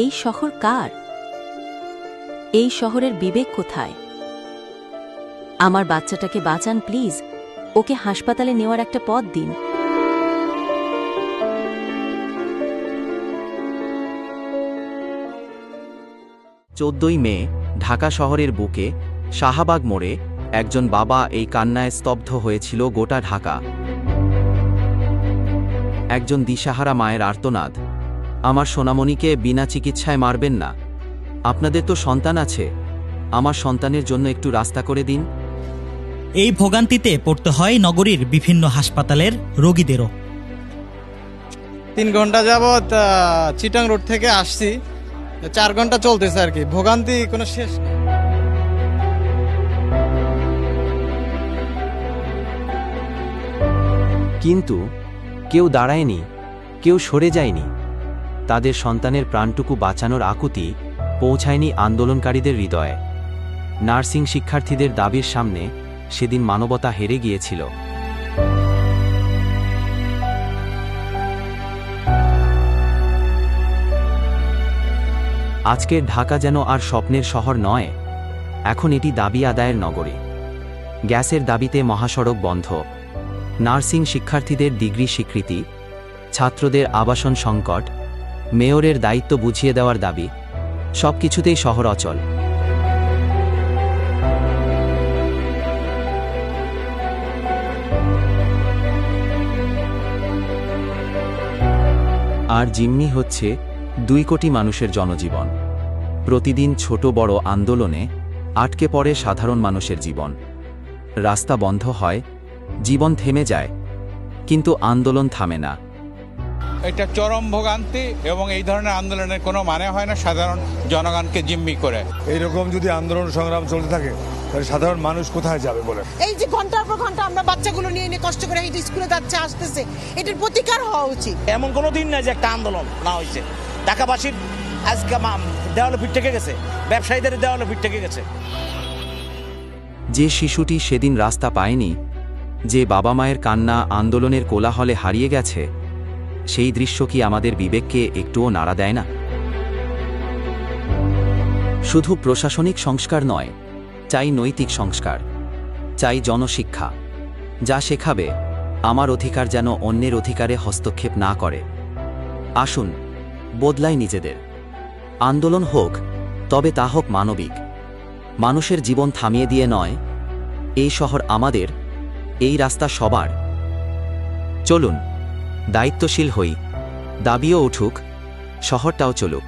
এই শহর কার? এই শহরের বিবেক কোথায়? আমার বাচ্চাটাকে বাঁচান প্লিজ, ওকে হাসপাতালে নেওয়ার একটা পথ দিন। 14ই মে ঢাকা শহরের বুকে শাহবাগ মোড়ে একজন বাবা এই কান্নায় স্তব্ধ হয়েছিল গোটা ঢাকা। একজন দিশাহারা মায়ের আর্তনাদ, আমার সোনামণিকে বিনা চিকিৎসায় মারবেন না, আপনাদের তো সন্তান আছে, আমার সন্তানের জন্য একটু রাস্তা করে দিন। এই ভোগান্তিতে পড়তে হয় নগরীর বিভিন্ন হাসপাতালের রোগীদেরও। 3 ঘন্টা যাবৎ চিটাং রোড থেকে আসছি, 4 ঘন্টা চলতেছে আর কি, ভোগান্তি কোনো শেষ নেই। কিন্তু কেউ দাঁড়ায়নি, কেউ সরে যায়নি। তাদের সন্তানের প্রাণটুকু বাঁচানোর আকুতি পৌঁছায়নি আন্দোলনকারীদের হৃদয়ে। নার্সিং শিক্ষার্থীদের দাবির সামনে সেদিন মানবতা হেরে গিয়েছিল। আজকের ঢাকা যেন আর স্বপ্নের শহর নয়, এখন এটি দাবি আদায়ের নগরী। গ্যাসের দাবিতে মহাসড়ক বন্ধ, নার্সিং শিক্ষার্থীদের ডিগ্রি স্বীকৃতি, ছাত্রদের আবাসন সংকট, মেয়রের দায়িত্ব বুঝিয়ে দেওয়ার দাবি, সবকিছুতেই শহর অচল। আর জিম্মি হচ্ছে 2 কোটি মানুষের জনজীবন। প্রতিদিন ছোট বড় আন্দোলনে আটকে পড়ে সাধারণ মানুষের জীবন। রাস্তা বন্ধ হয়, জীবন থেমে যায়, কিন্তু আন্দোলন থামে না। এটা চরম ভোগান্তি এবং এই ধরনের আন্দোলনের কোনো মানে হয় না সাধারণ জনগণকে জিম্মি করে। এইরকম যদি আন্দোলন সংগ্রাম চলতে থাকে তাহলে সাধারণ মানুষ কোথায় যাবে বলে? এই যে ঘন্টার পর ঘন্টা আমরা বাচ্চাগুলো নিয়ে কষ্ট করে এই স্কুলে যাচ্ছে আসতেছে, এটার প্রতিকার হওয়া উচিত। এমন কোনো দিন নাই যে একটা আন্দোলন না হয়েছে। ঢাকাবাসীর আজকে দেওয়ালে পিঠ থেকে গেছে, ব্যবসায়ীদের দেওয়ালে পিঠ থেকে গেছে। যে শিশুটি সেদিন রাস্তা পায়নি, যে বাবা মায়ের কান্না আন্দোলনের কোলাহলে হারিয়ে গেছে, সেই দৃশ্য কি আমাদের বিবেককে একটুও নাড়া দেয় না? শুধু প্রশাসনিক সংস্কার নয়, চাই নৈতিক সংস্কার, চাই জনশিক্ষা, যা শেখাবে আমার অধিকার যেন অন্যের অধিকারে হস্তক্ষেপ না করে। আসুন বদলাই নিজেদের। আন্দোলন হোক, তবে তা হোক মানবিক, মানুষের জীবন থামিয়ে দিয়ে নয়। এই শহর আমাদের, এই রাস্তা সবার। চলুন দায়িত্বশীল হই, দাবিও উঠুক, শহরটাও চলুক।